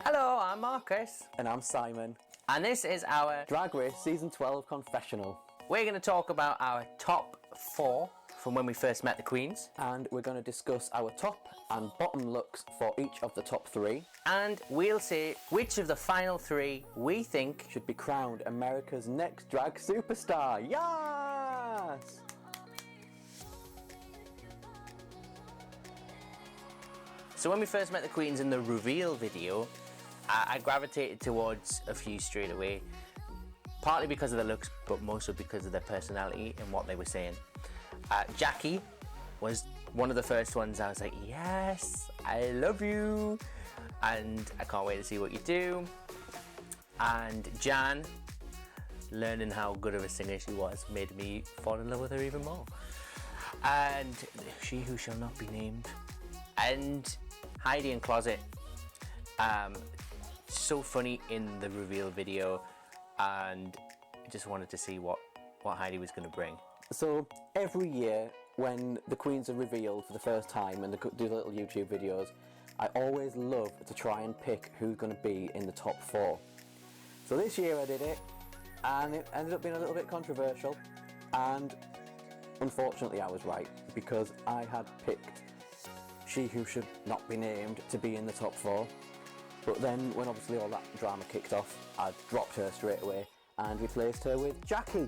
Hello, I'm Marcus. And I'm Simon. And this is our Drag Race Season 12 Confessional. We're going to talk about our top 4 from when we first met the Queens. And we're going to discuss our top and bottom looks for each of the top 3. And we'll say which of the final 3 we think should be crowned America's next drag superstar. Yes! So when we first met the Queens in the reveal video, I gravitated towards a few straight away, partly because of the looks, but mostly because of their personality and what they were saying. Jackie was one of the first ones I was like, yes, I love you, and I can't wait to see what you do. And Jan, learning how good of a singer she was, made me fall in love with her even more. And she who shall not be named. And Heidi in Closet. So funny in the reveal video, and I just wanted to see what Heidi was going to bring. So every year when the Queens are revealed for the first time and they do the little YouTube videos, I always love to try and pick who's going to be in the top 4. So this year I did it, and it ended up being a little bit controversial, and unfortunately I was right, because I had picked she who should not be named to be in the top 4. But then when obviously all that drama kicked off, I dropped her straight away and replaced her with Jackie.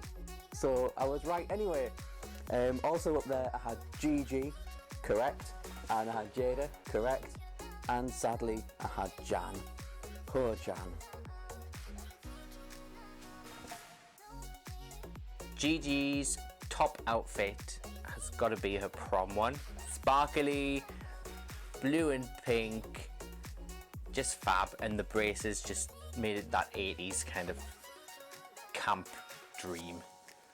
So I was right anyway. Also up there I had Gigi, correct, and I had Jada, correct, and sadly I had Jan. Poor Jan. Gigi's top outfit has got to be her prom one. Sparkly, blue and pink, just fab, and the braces just made it that 80s kind of camp dream.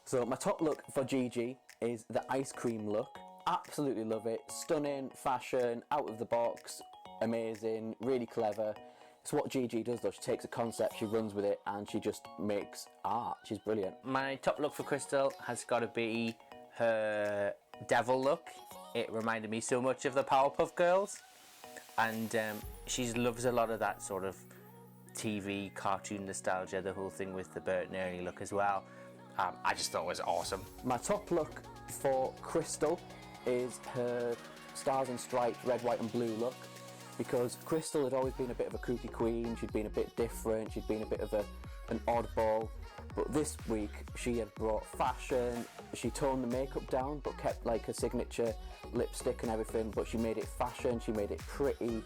So my top look for Gigi is the ice cream look. Absolutely love it. Stunning, fashion, out of the box, amazing, really clever. It's what Gigi does though. She takes a concept, she runs with it, and she just makes art. She's brilliant. My top look for Crystal has got to be her devil look. It reminded me so much of the Powerpuff Girls, and she loves a lot of that sort of TV cartoon nostalgia, the whole thing with the Bert and Ernie look as well. I just thought it was awesome. My top look for Crystal is her Stars and Stripes red, white and blue look, because Crystal had always been a bit of a kooky queen. She'd been a bit different, she'd been a bit of an oddball, but this week she had brought fashion. She toned the makeup down but kept like her signature lipstick and everything, but she made it fashion, she made it pretty,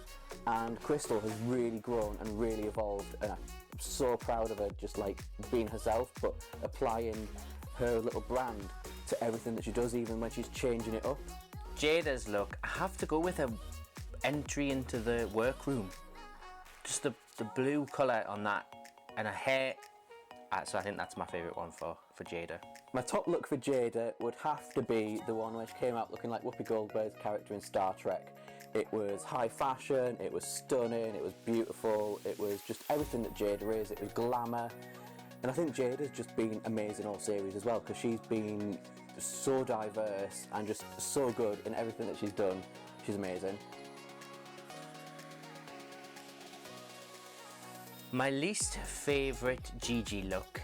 and Crystal has really grown and really evolved, and I'm so proud of her, just like being herself but applying her little brand to everything that she does, even when she's changing it up. Jada's look, I have to go with her entry into the workroom. Just the blue colour on that, and her hair. So I think that's my favourite one for Jada. My top look for Jada would have to be the one where she came out looking like Whoopi Goldberg's character in Star Trek. It was high fashion, it was stunning, it was beautiful, it was just everything that Jada is, it was glamour. And I think Jada's just been amazing all series as well, because she's been so diverse and just so good in everything that she's done. She's amazing. My least favourite Gigi look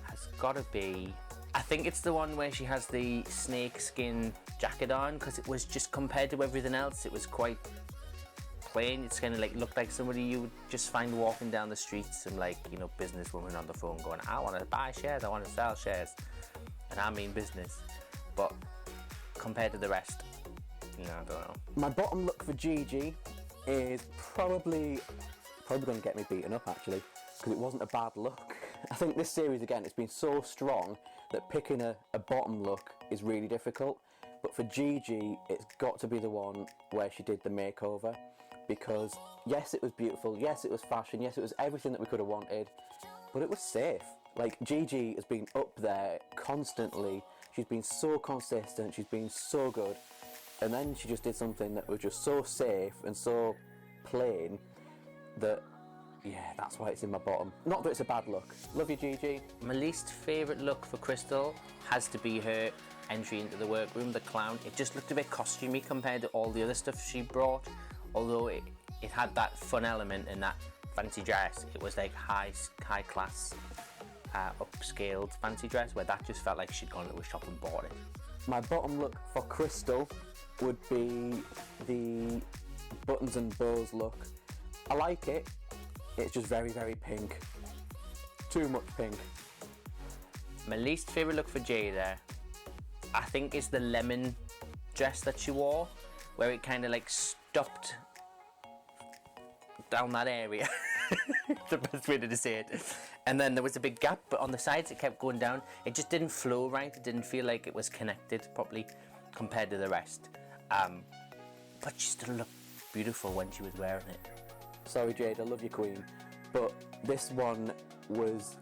has got to be, I think it's the one where she has the snake skin jacket on, because it was just, compared to everything else, it was quite plain. It's kind of like looked like somebody you would just find walking down the streets, and like, you know, businesswoman on the phone going, I want to buy shares, I want to sell shares, and I mean business. But compared to the rest, no, I don't know. My bottom look for Gigi is probably going to get me beaten up actually, because it wasn't a bad look. I think this series again, it's been so strong that picking a bottom look is really difficult, but for Gigi it's got to be the one where she did the makeover, because yes, it was beautiful, yes, it was fashion, yes, it was everything that we could have wanted, but it was safe. Like, Gigi has been up there constantly, she's been so consistent, she's been so good, and then she just did something that was just so safe and so plain that, yeah, that's why it's in my bottom. Not that it's a bad look. Love you, Gigi. My least favourite look for Crystal has to be her entry into the workroom, the clown. It just looked a bit costumey compared to all the other stuff she brought, although it had that fun element in that fancy dress. It was like high class, upscaled fancy dress, where that just felt like she'd gone to a shop and bought it. My bottom look for Crystal would be the buttons and bows look. I like it, it's just very, very pink. Too much pink. My least favourite look for Jada, I think, is the lemon dress that she wore, where it kind of like stopped down that area. The best way to say it. And then there was a big gap, but on the sides it kept going down. It just didn't flow right. It didn't feel like it was connected properly compared to the rest. But she still looked beautiful when she was wearing it. Sorry Jade, I love you queen, but this one was,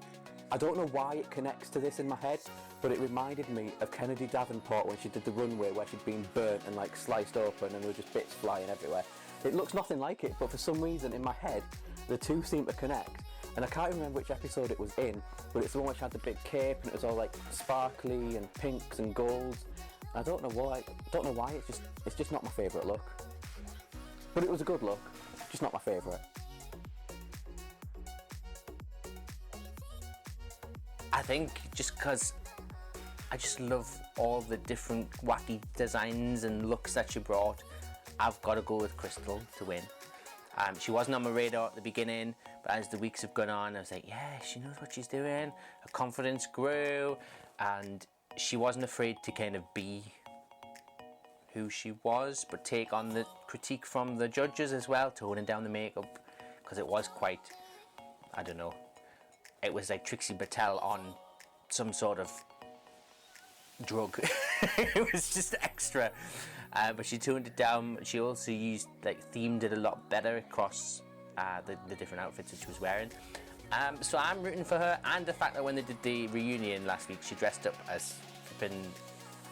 I don't know why it connects to this in my head, but it reminded me of Kennedy Davenport when she did the runway where she'd been burnt and like sliced open and there were just bits flying everywhere. It looks nothing like it, but for some reason in my head the two seem to connect, and I can't remember which episode it was in, but it's the one which had the big cape and it was all like sparkly and pinks and golds. I don't know why. It's just not my favourite look. But it was a good look, just not my favourite. I think just because I just love all the different wacky designs and looks that she brought, I've got to go with Crystal to win. She wasn't on my radar at the beginning, but as the weeks have gone on, I was like, yeah, she knows what she's doing. Her confidence grew, and she wasn't afraid to kind of be who she was, but take on the critique from the judges as well, toning down the makeup, because it was quite, I don't know, it was like Trixie Mattel on some sort of drug. It was just extra. But she toned it down. She also themed it a lot better across the different outfits that she was wearing. So I'm rooting for her, and the fact that when they did the reunion last week, she dressed up as flipping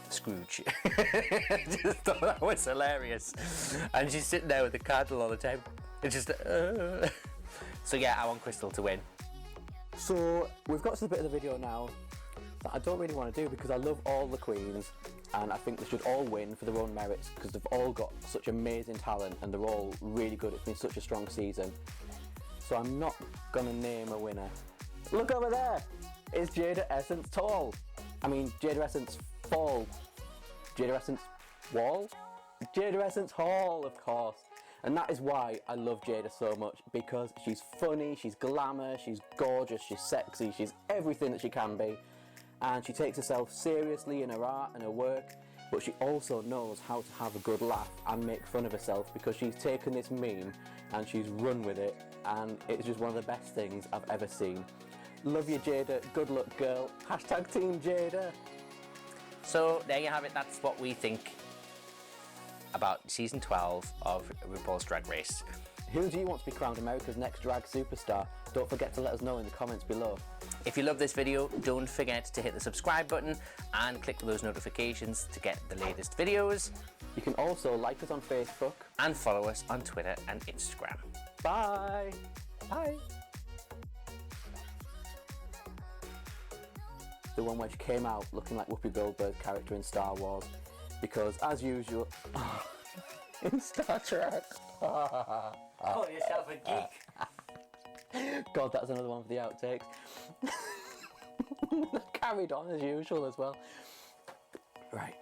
Scrooge. I just thought that was hilarious. And she's sitting there with the candle all the time. It's just... So yeah, I want Crystal to win. So we've got to the bit of the video now that I don't really want to do because I love all the queens and I think they should all win for their own merits because they've all got such amazing talent and they're all really good. It's been such a strong season. So I'm not going to name a winner. Look over there! It's Jada Essence Tall. I mean, Jada Essence Fall. Jada Essence Wall? Jada Essence Hall, of course. And that is why I love Jada so much, because she's funny, she's glamour, she's gorgeous, she's sexy, she's everything that she can be. And she takes herself seriously in her art and her work, but she also knows how to have a good laugh and make fun of herself, because she's taken this meme and she's run with it, and it's just one of the best things I've ever seen. Love you, Jada. Good luck, girl. Hashtag Team Jada. So there you have it. That's what we think about season 12 of RuPaul's Drag Race. Who do you want to be crowned America's next drag superstar? Don't forget to let us know in the comments below. If you love this video, don't forget to hit the subscribe button and click those notifications to get the latest videos. You can also like us on Facebook and follow us on Twitter and Instagram. Bye! Bye! The one where she came out looking like Whoopi Goldberg's character in Star Wars, because as usual, in Star Trek. Call yourself a geek. God, that's another one for the outtakes. Carried on as usual as well. Right.